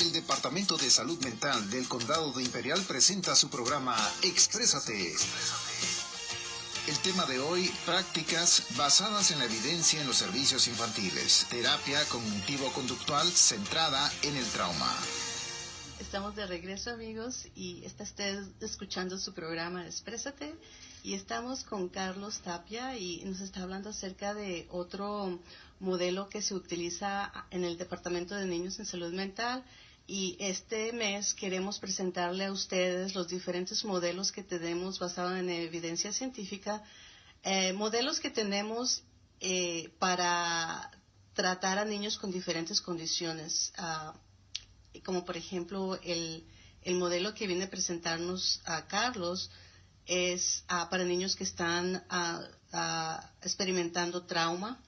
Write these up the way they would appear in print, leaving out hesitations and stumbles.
El Departamento de Salud Mental del Condado de Imperial presenta su programa Exprésate. El tema de hoy, prácticas basadas en la evidencia en los servicios infantiles, terapia cognitivo-conductual centrada en el trauma. Estamos de regreso, amigos, y está usted escuchando su programa Exprésate, y estamos con Carlos Tapia y nos está hablando acerca de otro modelo que se utiliza en el Departamento de Niños en Salud Mental. Y este mes queremos presentarle a ustedes los diferentes modelos que tenemos basados en evidencia científica, modelos que tenemos para tratar a niños con diferentes condiciones, como por ejemplo el modelo que viene a presentarnos a Carlos es para niños que están experimentando trauma.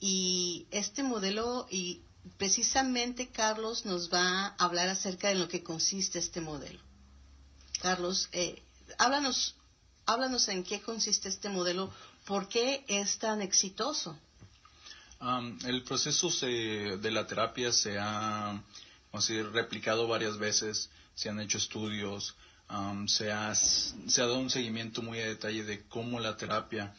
Y este modelo, y precisamente Carlos nos va a hablar acerca de lo que consiste este modelo. Carlos, háblanos en qué consiste este modelo, por qué es tan exitoso. El proceso de la terapia se ha replicado varias veces, se han hecho estudios, se ha dado un seguimiento muy a detalle de cómo la terapia,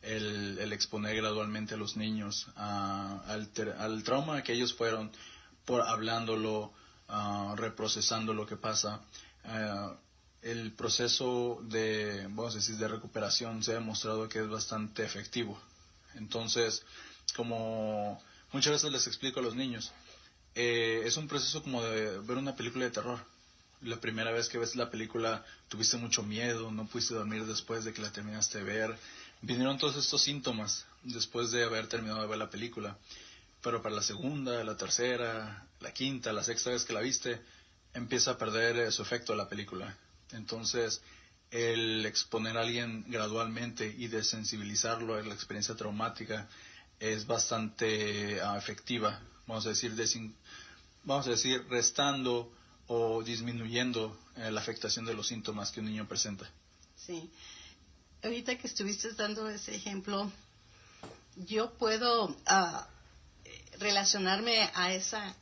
el exponer gradualmente a los niños al trauma que ellos fueron, por hablándolo, reprocesando lo que pasa, el proceso de recuperación se ha demostrado que es bastante efectivo. Entonces, como muchas veces les explico a los niños, es un proceso como de ver una película de terror. La primera vez que ves la película tuviste mucho miedo, no pudiste dormir después de que la terminaste de ver. Vinieron todos estos síntomas después de haber terminado de ver la película. Pero para la segunda, la tercera, la quinta, la sexta vez que la viste, empieza a perder su efecto la película. Entonces, el exponer a alguien gradualmente y desensibilizarlo a la experiencia traumática es bastante efectiva. Vamos a decir, restando o disminuyendo la afectación de los síntomas que un niño presenta. Sí. Ahorita que estuviste dando ese ejemplo, yo puedo relacionarme a esa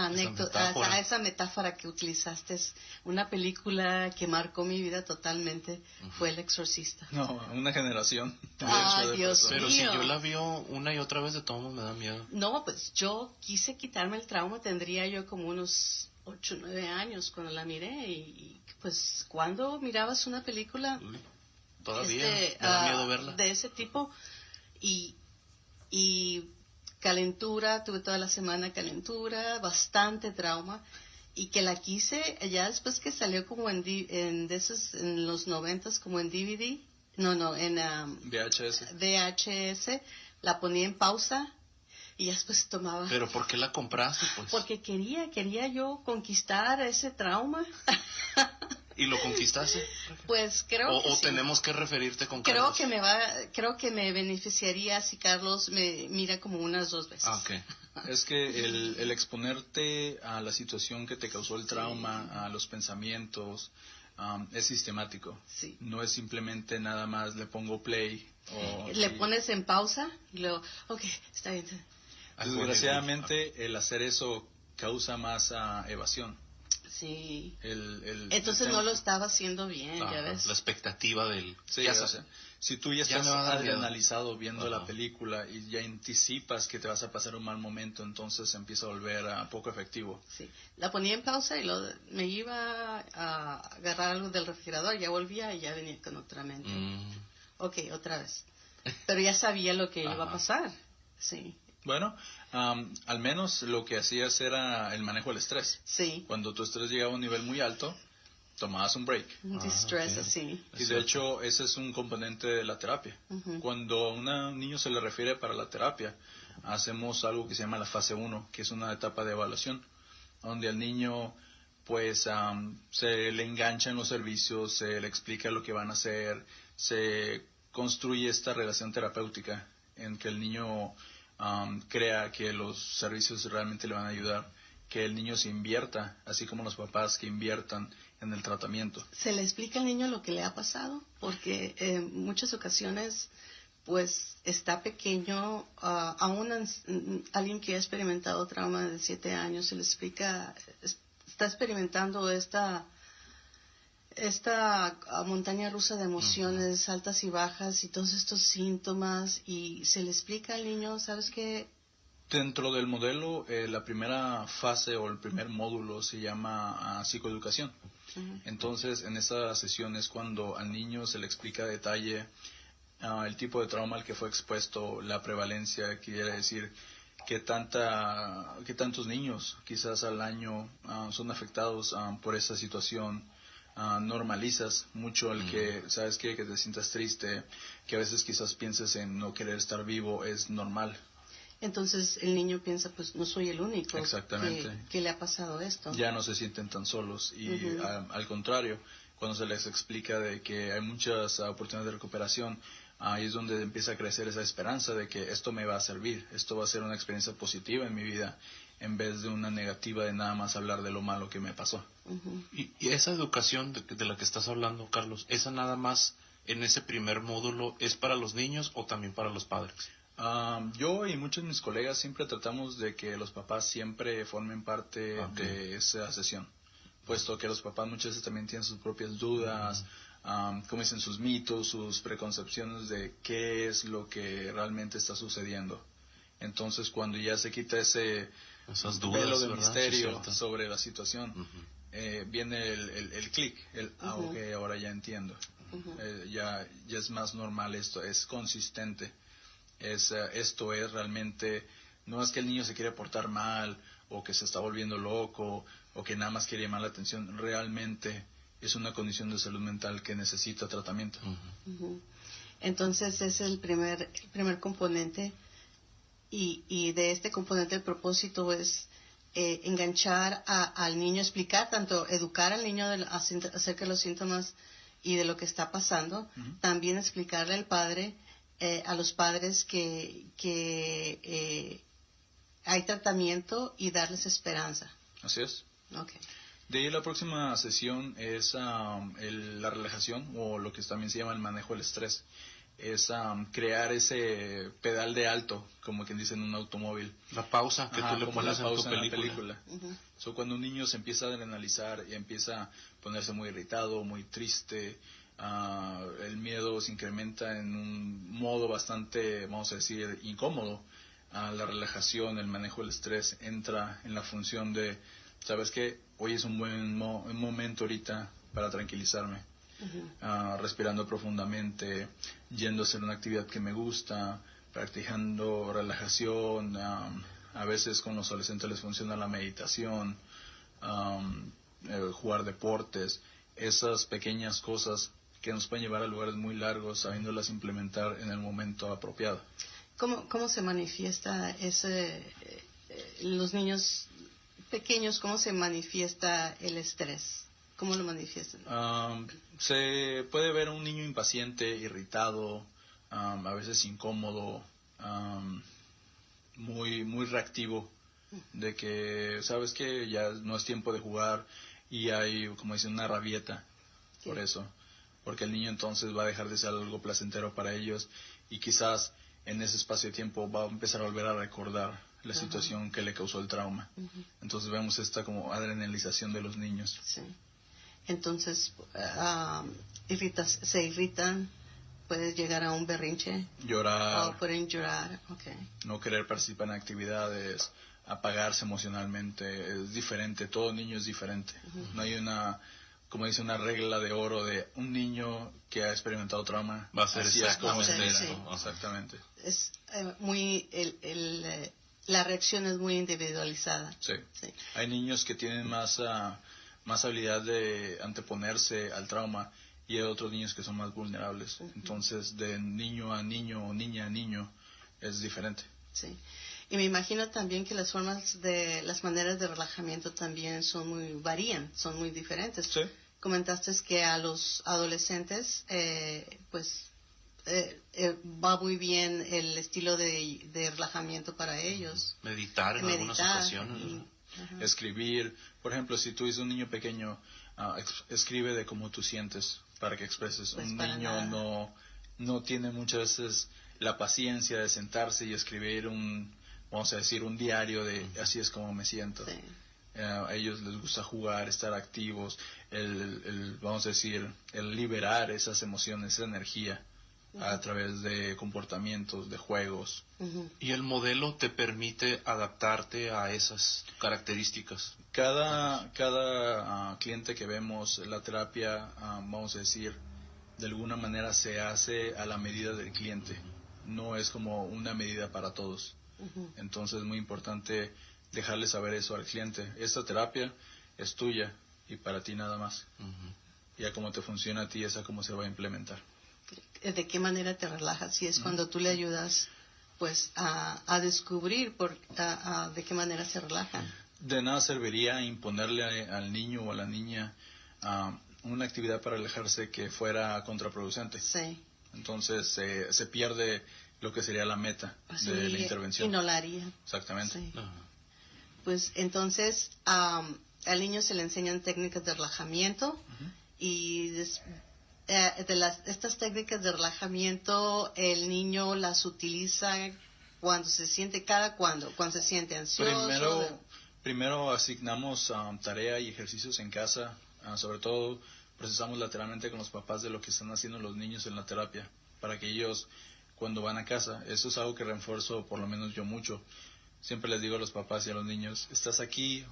anécdota, a esa metáfora que utilizaste. Una película que marcó mi vida totalmente fue El Exorcista. No, una generación. Dios mío. Pero si yo la vio una y otra vez, de todo modo me da miedo. No, pues yo quise quitarme el trauma, tendría yo como unos 8 o 9 años cuando la miré, y pues cuando mirabas una película todavía me da miedo verla de ese tipo, y calentura, tuve toda la semana calentura, bastante trauma, y que la quise ya después que salió como en los 90s, como en DVD, en VHS, la ponía en pausa y ya después tomaba. ¿Pero por qué la compraste, pues? Porque quería yo conquistar ese trauma. ¿Y lo conquistaste? Pues creo que ¿O sí. tenemos que referirte con Carlos? Creo que me beneficiaría si Carlos me mira como unas 2 veces. Okay. Es que el exponerte a la situación que te causó el trauma, a los pensamientos, es sistemático. Sí. No es simplemente nada más le pongo play. Le pones en pausa y luego, ok, está bien. Desgraciadamente, el hacer eso causa más evasión. Sí. Entonces no lo estaba haciendo bien, ya ves. La expectativa del... Sí, si tú ya estás analizado viendo la película y ya anticipas que te vas a pasar un mal momento, entonces empieza a volver poco efectivo. Sí. La ponía en pausa y me iba a agarrar algo del refrigerador, ya volvía y ya venía con otra mente. Ok, otra vez. Pero ya sabía lo que iba a pasar. Sí. Bueno, al menos lo que hacías era el manejo del estrés. Sí. Cuando tu estrés llegaba a un nivel muy alto, tomabas un break. Distress, sí. Y de hecho, ese es un componente de la terapia. Cuando a un niño se le refiere para la terapia, hacemos algo que se llama la fase 1, que es una etapa de evaluación, donde al niño pues se le engancha en los servicios, se le explica lo que van a hacer, se construye esta relación terapéutica en que el niño crea que los servicios realmente le van a ayudar, que el niño se invierta, así como los papás que inviertan en el tratamiento. ¿Se le explica al niño lo que le ha pasado? Porque en muchas ocasiones pues está pequeño, alguien que ha experimentado trauma de 7 años, se le explica, está experimentando esta montaña rusa de emociones, altas y bajas, y todos estos síntomas, y se le explica al niño, ¿sabes qué? Dentro del modelo, la primera fase o el primer módulo se llama psicoeducación. Entonces, en esa sesión es cuando al niño se le explica a detalle el tipo de trauma al que fue expuesto, la prevalencia, quiere decir que tantos niños quizás al año son afectados por esa situación. Normalizas mucho el que, ¿sabes qué? Que te sientas triste, que a veces quizás pienses en no querer estar vivo, es normal. Entonces el niño piensa, pues no soy el único que le ha pasado esto. Ya no se sienten tan solos y al contrario, cuando se les explica de que hay muchas oportunidades de recuperación, ahí es donde empieza a crecer esa esperanza de que esto me va a servir, esto va a ser una experiencia positiva en mi vida, en vez de una negativa de nada más hablar de lo malo que me pasó. Y esa educación de la que estás hablando, Carlos, ¿esa nada más en ese primer módulo es para los niños o también para los padres? Yo y muchos de mis colegas siempre tratamos de que los papás siempre formen parte de esa sesión, puesto que los papás muchas veces también tienen sus propias dudas, como dicen, sus mitos, sus preconcepciones de qué es lo que realmente está sucediendo. Entonces, cuando ya se quita esas dudas, velo de misterio sobre la situación, viene el clic, ok, ahora ya entiendo. Ya es más normal esto, es consistente. Esto es realmente, no es que el niño se quiere portar mal o que se está volviendo loco o que nada más quiere llamar la atención, realmente es una condición de salud mental que necesita tratamiento. Entonces es el primer componente y de este componente el propósito es enganchar al niño, explicar, tanto educar al niño acerca de los síntomas y de lo que está pasando, también explicarle al padre, a los padres que hay tratamiento y darles esperanza. Así es. Okay. De ahí la próxima sesión es la relajación, o lo que también se llama el manejo del estrés. Es crear ese pedal de alto, como quien dice en un automóvil. La pausa que tú le pones en tu película. So, cuando un niño se empieza a adrenalizar y empieza a ponerse muy irritado, muy triste, el miedo se incrementa en un modo bastante, vamos a decir, incómodo. La relajación, el manejo del estrés entra en la función de, ¿sabes qué? Hoy es un buen momento ahorita para tranquilizarme. Respirando profundamente, yendo a hacer una actividad que me gusta, practicando relajación. A veces con los adolescentes les funciona la meditación, jugar deportes. Esas pequeñas cosas que nos pueden llevar a lugares muy largos, sabiéndolas implementar en el momento apropiado. ¿Cómo se manifiesta los niños pequeños, cómo se manifiesta el estrés? ¿Cómo lo manifiestan? Se puede ver a un niño impaciente, irritado, a veces incómodo, muy reactivo, de que sabes que ya no es tiempo de jugar y hay, como dicen, una rabieta por eso, porque el niño entonces va a dejar de ser algo placentero para ellos y quizás en ese espacio de tiempo va a empezar a volver a recordar la situación que le causó el trauma. Entonces vemos esta como adrenalización de los niños. Sí. Entonces se irritan, puedes llegar a un berrinche, llorar, pueden llorar, no querer participar en actividades, apagarse emocionalmente. Es diferente, todo niño es diferente. No hay una, como dice, una regla de oro de un niño que ha experimentado trauma va a ser exactamente. Es la reacción es muy individualizada. Sí. Hay niños que tienen más habilidad de anteponerse al trauma y hay otros niños que son más vulnerables. Entonces, de niño a niño o niña a niño es diferente. Sí. Y me imagino también que las maneras de relajamiento también varían, son muy diferentes. Sí. Comentaste que a los adolescentes, va muy bien el estilo de relajamiento para ellos. Meditar en algunas ocasiones. Escribir, por ejemplo, si tú eres un niño pequeño, escribe de cómo tú sientes para que expreses. Un niño no tiene muchas veces la paciencia de sentarse y escribir vamos a decir, un diario de así es como me siento. Sí. A ellos les gusta jugar, estar activos, vamos a decir, el liberar esas emociones, esa energía a través de comportamientos, de juegos. ¿Y el modelo te permite adaptarte a esas características? Cada cliente que vemos, la terapia, vamos a decir, de alguna manera se hace a la medida del cliente. No es como una medida para todos. Entonces es muy importante dejarle saber eso al cliente. Esta terapia es tuya y para ti nada más. Ya cómo te funciona a ti, esa cómo se va a implementar. ¿De qué manera te relajas? Si es cuando tú le ayudas pues a descubrir de qué manera se relajan. De nada serviría imponerle al niño o a la niña una actividad para relajarse que fuera contraproducente. Sí. Entonces se pierde lo que sería la meta de la intervención. Y no la haría. Exactamente. Sí. Pues entonces al niño se le enseñan técnicas de relajamiento y estas técnicas de relajamiento el niño las utiliza cuando se siente, cuando se siente ansioso. Primero asignamos tarea y ejercicios en casa, sobre todo procesamos lateralmente con los papás de lo que están haciendo los niños en la terapia, para que ellos cuando van a casa, eso es algo que refuerzo por lo menos yo mucho. Siempre les digo a los papás y a los niños, estás aquí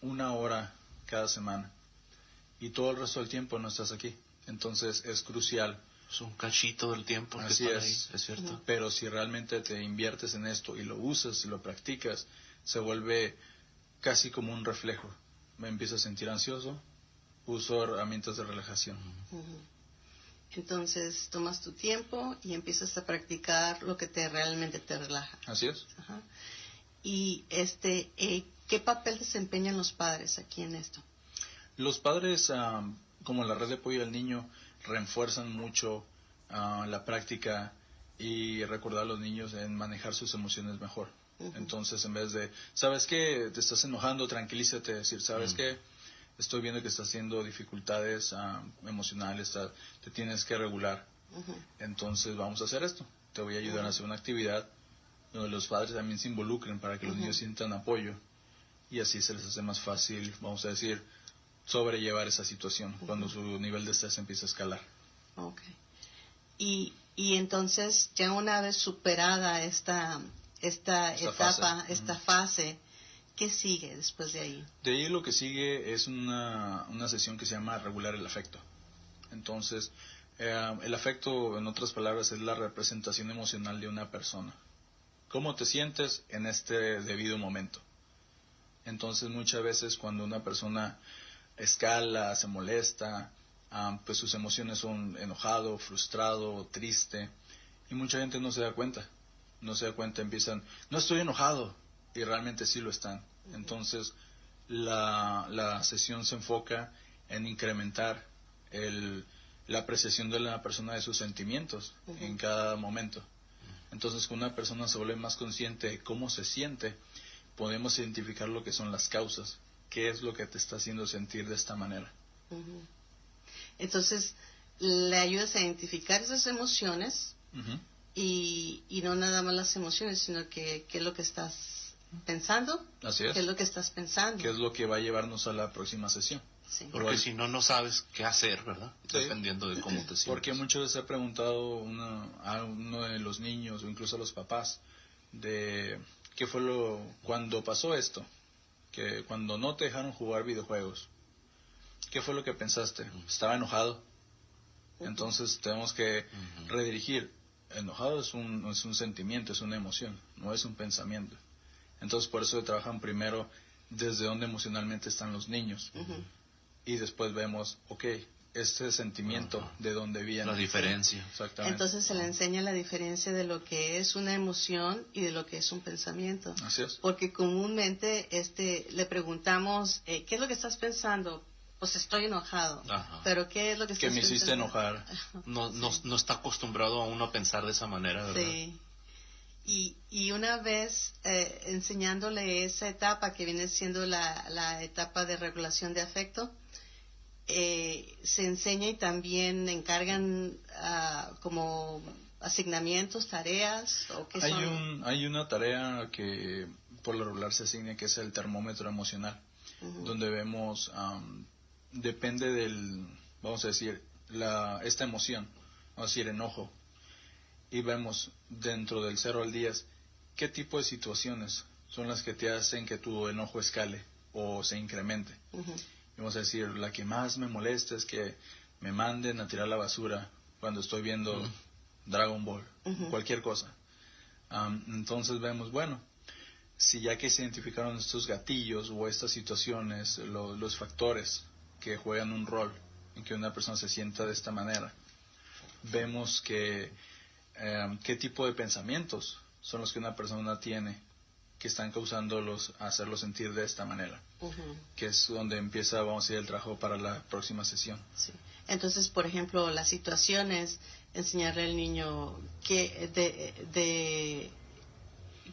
1 hora cada semana y todo el resto del tiempo no estás aquí. Entonces es crucial. Es un cachito del tiempo que Así están es. ahí, es cierto. Pero si realmente te inviertes en esto y lo usas y lo practicas, se vuelve casi como un reflejo. Me empiezo a sentir ansioso, uso herramientas de relajación. Entonces tomas tu tiempo y empiezas a practicar lo que realmente te relaja. Así es. Ajá. Y ¿qué papel desempeñan los padres aquí en esto? Los padres, como la red de apoyo al niño, refuerzan mucho la práctica y recordar a los niños en manejar sus emociones mejor. Entonces, en vez de, ¿sabes qué? Te estás enojando, tranquilízate, decir, ¿sabes qué? Estoy viendo que estás haciendo dificultades emocionales, te tienes que regular. Entonces, vamos a hacer esto. Te voy a ayudar a hacer una actividad donde los padres también se involucren para que los niños sientan apoyo y así se les hace más fácil, vamos a decir, sobrellevar esa situación cuando su nivel de estrés empieza a escalar. Okay. Y entonces, ya una vez superada esta etapa, esta fase, ¿qué sigue después de ahí? De ahí lo que sigue es una sesión que se llama regular el afecto. Entonces, el afecto, en otras palabras, es la representación emocional de una persona. ¿Cómo te sientes en este debido momento? Entonces, muchas veces cuando una persona escala, se molesta, pues sus emociones son enojado, frustrado, triste, y mucha gente no se da cuenta. Empiezan, no estoy enojado, y realmente sí lo están. Entonces, la sesión se enfoca en incrementar la apreciación de la persona de sus sentimientos en cada momento. Entonces, cuando una persona se vuelve más consciente de cómo se siente, podemos identificar lo que son las causas, qué es lo que te está haciendo sentir de esta manera. Entonces, le ayudas a identificar esas emociones y no nada más las emociones, sino que qué es lo que estás pensando. Así es. ¿Qué es lo que estás pensando? ¿Qué es lo que va a llevarnos a la próxima sesión? Sí. Porque si no, no sabes qué hacer, ¿verdad? Sí. Dependiendo de cómo te sientes. Porque muchas veces he preguntado a uno de los niños o incluso a los papás de qué fue cuando pasó esto, que cuando no te dejaron jugar videojuegos, ¿qué fue lo que pensaste? ¿Estaba enojado? Entonces tenemos que redirigir. Enojado es un sentimiento, es una emoción, no es un pensamiento. Entonces por eso trabajan primero desde dónde emocionalmente están los niños. Y después vemos, este sentimiento, ¿de dónde viene? La diferencia. Exactamente. Entonces se le enseña la diferencia de lo que es una emoción y de lo que es un pensamiento. Así es. Porque comúnmente le preguntamos, ¿qué es lo que estás pensando? Pues estoy enojado. Pero ¿qué es lo que estás pensando? Que me hiciste enojar. No está acostumbrado a uno a pensar de esa manera, ¿verdad? Sí. Y una vez enseñándole esa etapa que viene siendo la etapa de regulación de afecto, se enseña y también encargan como asignamientos, tareas o qué Hay son? hay una tarea que por lo regular se asigna, que es el termómetro emocional, donde vemos, depende del, vamos a decir, esta emoción, vamos a decir enojo, y vemos dentro del 0 al 10 qué tipo de situaciones son las que te hacen que tu enojo escale o se incremente. Vamos a decir, la que más me molesta es que me manden a tirar la basura cuando estoy viendo Dragon Ball, cualquier cosa. Entonces vemos, bueno, si ya que se identificaron estos gatillos o estas situaciones, los factores que juegan un rol en que una persona se sienta de esta manera, vemos que qué tipo de pensamientos son los que una persona tiene que están causándolos a hacerlo sentir de esta manera, que es donde empieza, vamos a ir el trabajo para la próxima sesión. Sí. Entonces, por ejemplo, las situaciones, enseñarle al niño qué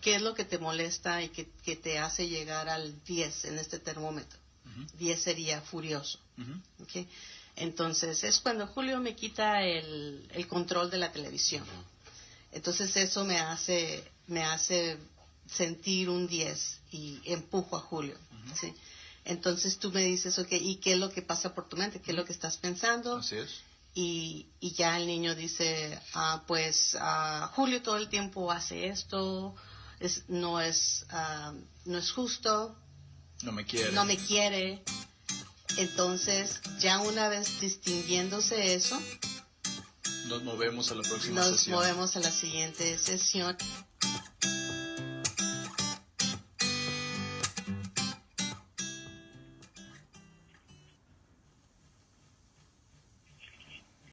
es lo que te molesta y que te hace llegar al 10 en este termómetro. 10 sería furioso. ¿Okay? Entonces, es cuando Julio me quita el control de la televisión. Entonces, eso me hace sentir un 10 y empujo a Julio. ¿Sí? Entonces, tú me dices, ok, ¿y qué es lo que pasa por tu mente? ¿Qué es lo que estás pensando? Así es. Y ya el niño dice, Julio todo el tiempo hace esto, no es justo, No me quiere. no me quiere. Entonces, ya una vez distinguiéndose eso, Nos movemos a la próxima nos sesión. movemos a la siguiente sesión